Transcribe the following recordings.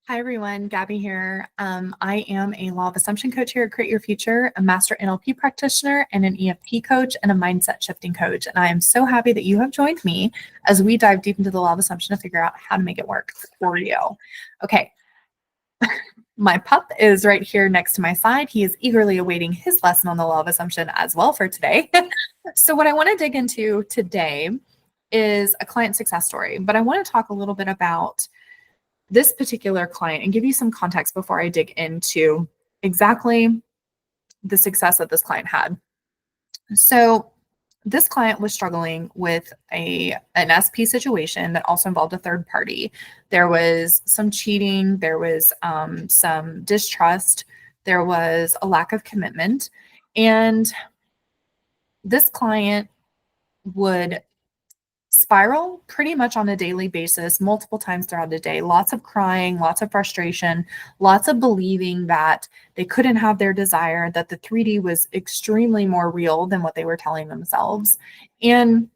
Hi, everyone. Gabi here. I am a law of assumption coach here at Create Your Future, a master NLP practitioner, and an EFT coach, and a mindset shifting coach. And I am so happy that you have joined me as we dive deep into the law of assumption to figure out how to make it work for you. Okay. My pup is right here next to my side. He is eagerly awaiting his lesson on the law of assumption as well for today. So what I want to dig into today is a client success story, but I want to talk a little bit about this particular client and give you some context before I dig into exactly the success that this client had. So this client was struggling with an SP situation that also involved a third party. There was some cheating, there was some distrust, there was a lack of commitment, and this client would spiral pretty much on a daily basis, multiple times throughout the day. Lots of crying, lots of frustration, lots of believing that they couldn't have their desire, that the 3D was extremely more real than what they were telling themselves. And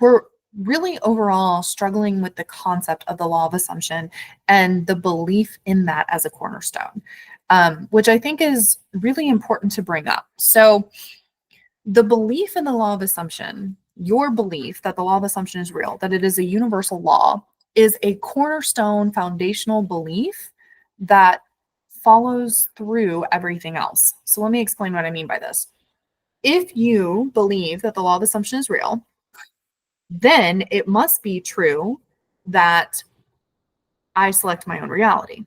we're really overall struggling with the concept of the law of assumption and the belief in that as a cornerstone, which I think is really important to bring up. So the belief in the law of assumption, your belief that the law of assumption is real, that it is a universal law, is a cornerstone foundational belief that follows through everything else. So let me explain what I mean by this. If you believe that the law of assumption is real, then it must be true that I select my own reality.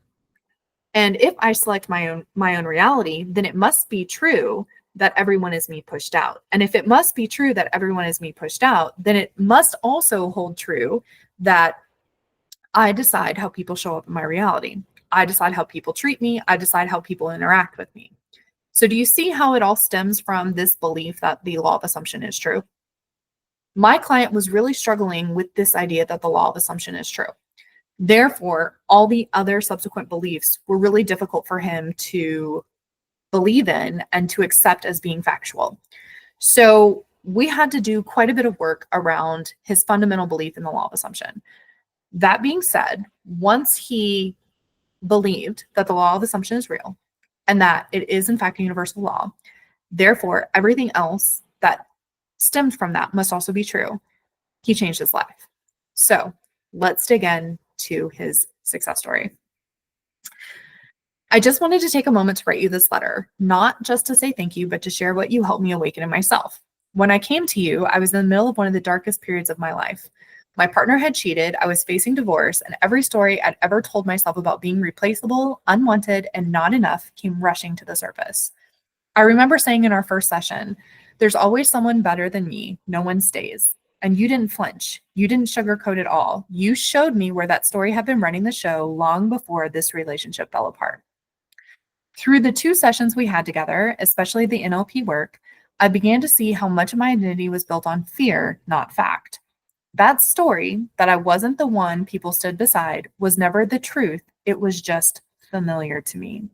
And if I select my own reality, then it must be true that everyone is me pushed out. And if it must be true that everyone is me pushed out, then it must also hold true that I decide how people show up in my reality. I decide how people treat me. I decide how people interact with me. So do you see how it all stems from this belief that the law of assumption is true? My client was really struggling with this idea that the law of assumption is true. Therefore, all the other subsequent beliefs were really difficult for him to believe in and to accept as being factual. So we had to do quite a bit of work around his fundamental belief in the law of assumption. That being said, once he believed that the law of assumption is real and that it is in fact a universal law, therefore everything else that stemmed from that must also be true, he changed his life. So let's dig into his success story. I just wanted to take a moment to write you this letter, not just to say thank you, but to share what you helped me awaken in myself. When I came to you, I was in the middle of one of the darkest periods of my life. My partner had cheated, I was facing divorce, and every story I'd ever told myself about being replaceable, unwanted, and not enough came rushing to the surface. I remember saying in our first session, "There's always someone better than me. No one stays." And you didn't flinch. You didn't sugarcoat it all. You showed me where that story had been running the show long before this relationship fell apart. Through the 2 sessions we had together, especially the NLP work, I began to see how much of my identity was built on fear, not fact. That story, that I wasn't the one people stood beside, was never the truth. It was just familiar to me.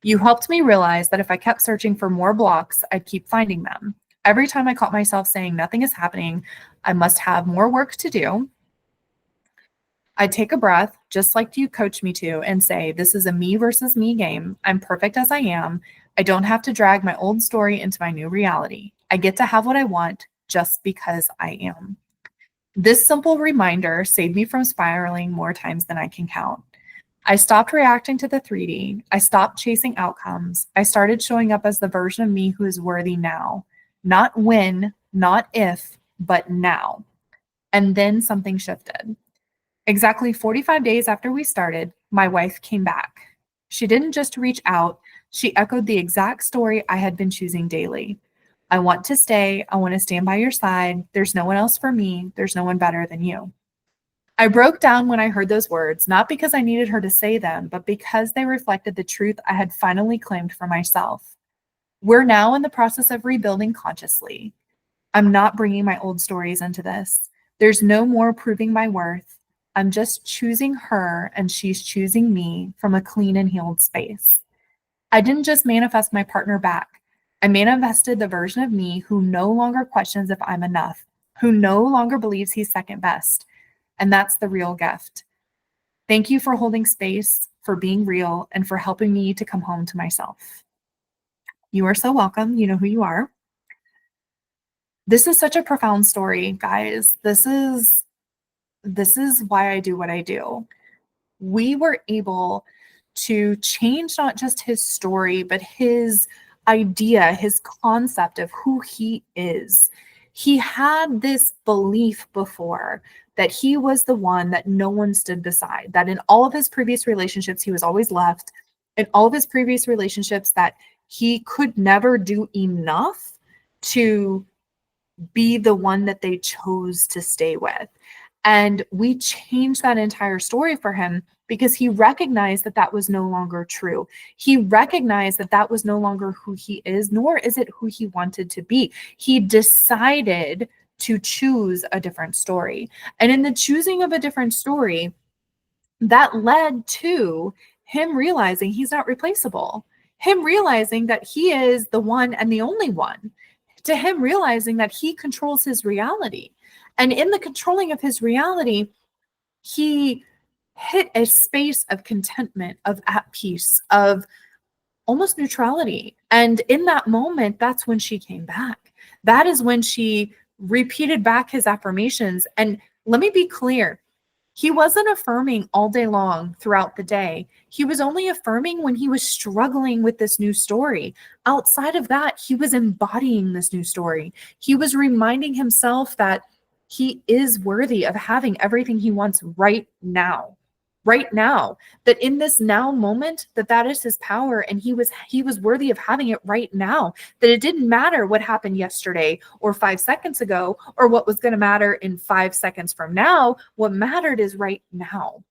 You helped me realize that if I kept searching for more blocks, I'd keep finding them. Every time I caught myself saying nothing is happening, I must have more work to do, I'd take a breath, just like you coached me to, and say, this is a me versus me game. I'm perfect as I am. I don't have to drag my old story into my new reality. I get to have what I want just because I am. This simple reminder saved me from spiraling more times than I can count. I stopped reacting to the 3D. I stopped chasing outcomes. I started showing up as the version of me who is worthy now. Not when, not if, but now. And then something shifted. Exactly 45 days after we started, my wife came back. She didn't just reach out, she echoed the exact story I had been choosing daily. I want to stay. I want to stand by your side. There's no one else for me. There's no one better than you. I broke down when I heard those words, not because I needed her to say them, but because they reflected the truth I had finally claimed for myself. We're now in the process of rebuilding consciously. I'm not bringing my old stories into this. There's no more proving my worth. I'm just choosing her and she's choosing me from a clean and healed space. I didn't just manifest my partner back. I manifested the version of me who no longer questions if I'm enough, who no longer believes he's second best. And that's the real gift. Thank you for holding space, for being real, and for helping me to come home to myself. You are so welcome. You know who you are. This is such a profound story, guys. This is why I do what I do. We were able to change not just his story, but his idea, his concept of who he is. He had this belief before that he was the one that no one stood beside, that in all of his previous relationships, he was always left, in all of his previous relationships, that he could never do enough to be the one that they chose to stay with. And we changed that entire story for him because he recognized that that was no longer true. He recognized that that was no longer who he is, nor is it who he wanted to be. He decided to choose a different story. And in the choosing of a different story, that led to him realizing he's not replaceable, him realizing that he is the one and the only one, to him realizing that he controls his reality. And in the controlling of his reality, he hit a space of contentment, of at peace, of almost neutrality. And in that moment, that's when she came back. That is when she repeated back his affirmations. And let me be clear, he wasn't affirming all day long throughout the day. He was only affirming when he was struggling with this new story. Outside of that, he was embodying this new story. He was reminding himself that he is worthy of having everything he wants right now. Right now, that in this now moment, that is his power, and he was worthy of having it right now. That it didn't matter what happened yesterday or 5 seconds ago or what was going to matter in 5 seconds from now. What mattered is right now.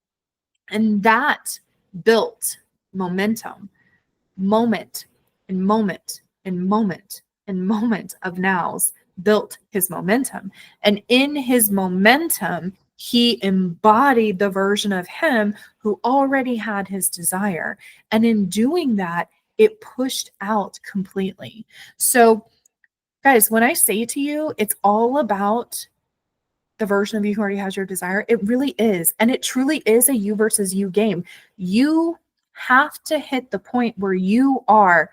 And that built momentum, moment and moment and moment and moment of nows built his momentum. And in his momentum, he embodied the version of him who already had his desire. And in doing that, it pushed out completely. So, guys, when I say to you, it's all about the version of you who already has your desire, it really is. And it truly is a you versus you game. You have to hit the point where you are,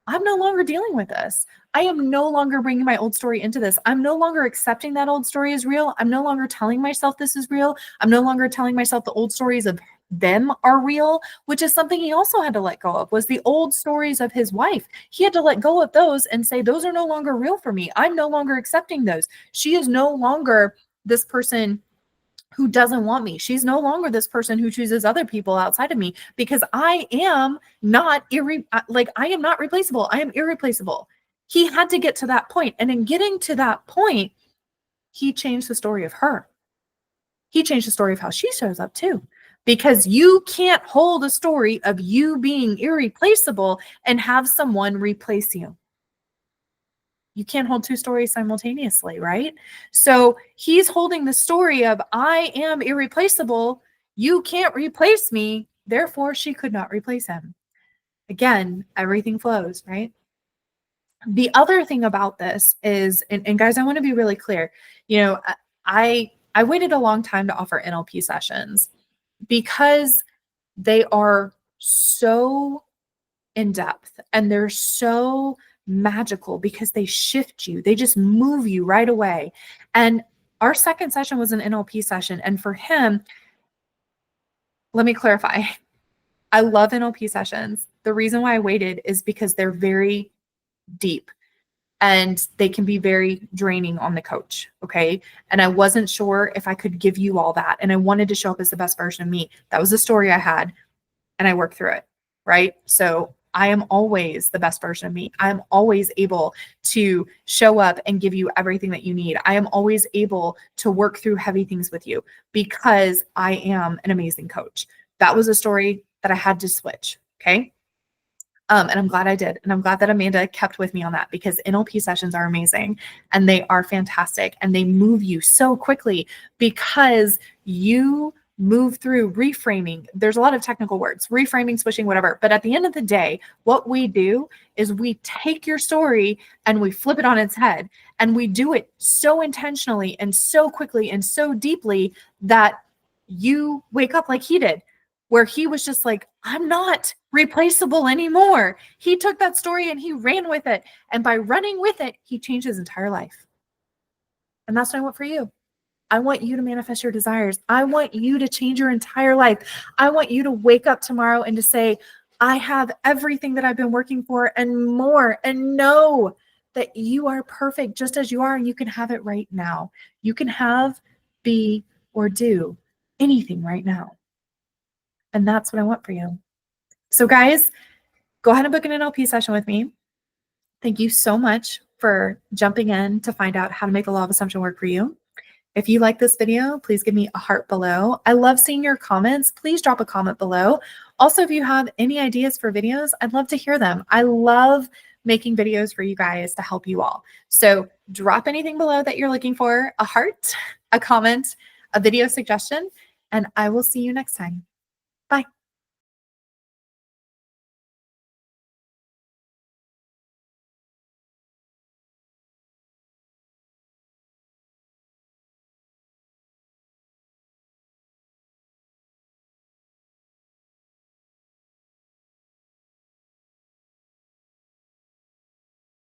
I'm no longer dealing with this. I am no longer bringing my old story into this. I'm no longer accepting that old story is real. I'm no longer telling myself this is real. I'm no longer telling myself the old stories of them are real, which is something he also had to let go of, was the old stories of his wife. He had to let go of those and say, those are no longer real for me. I'm no longer accepting those. She is no longer this person who doesn't want me. She's no longer this person who chooses other people outside of me, because I am not I am not replaceable. I am irreplaceable. He had to get to that point. And in getting to that point, he changed the story of her. He changed the story of how she shows up too, because you can't hold a story of you being irreplaceable and have someone replace you. You can't hold two stories simultaneously, right? So he's holding the story of, I am irreplaceable. You can't replace me. Therefore, she could not replace him. Again, everything flows, right? The other thing about this is, and guys, I want to be really clear. You know, I waited a long time to offer NLP sessions because they are so in depth and they're so magical, because they shift you. They just move you right away. And our second session was an NLP session. And for him, let me clarify. I love NLP sessions. The reason why I waited is because they're very deep and they can be very draining on the coach. Okay. And I wasn't sure if I could give you all that. And I wanted to show up as the best version of me. That was the story I had. And I worked through it. Right. So I am always the best version of me. I'm always able to show up and give you everything that you need. I am always able to work through heavy things with you because I am an amazing coach. That was a story that I had to switch. Okay. And I'm glad I did. And I'm glad that Amanda kept with me on that, because NLP sessions are amazing and they are fantastic and they move you so quickly because you move through reframing. There's a lot of technical words, reframing, switching, whatever. But at the end of the day, what we do is we take your story and we flip it on its head, and we do it so intentionally and so quickly and so deeply that you wake up like he did. where he was just like, I'm not replaceable anymore. He took that story and he ran with it. And by running with it, he changed his entire life. And that's what I want for you. I want you to manifest your desires. I want you to change your entire life. I want you to wake up tomorrow and to say, I have everything that I've been working for and more, and know that you are perfect just as you are, and you can have it right now. You can have, be, or do anything right now. And that's what I want for you. So guys, go ahead and book an NLP session with me. Thank you so much for jumping in to find out how to make the law of assumption work for you. If you like this video, please give me a heart below. I love seeing your comments. Please drop a comment below. Also, if you have any ideas for videos, I'd love to hear them. I love making videos for you guys to help you all. So drop anything below that you're looking for, a heart, a comment, a video suggestion, and I will see you next time. Bye.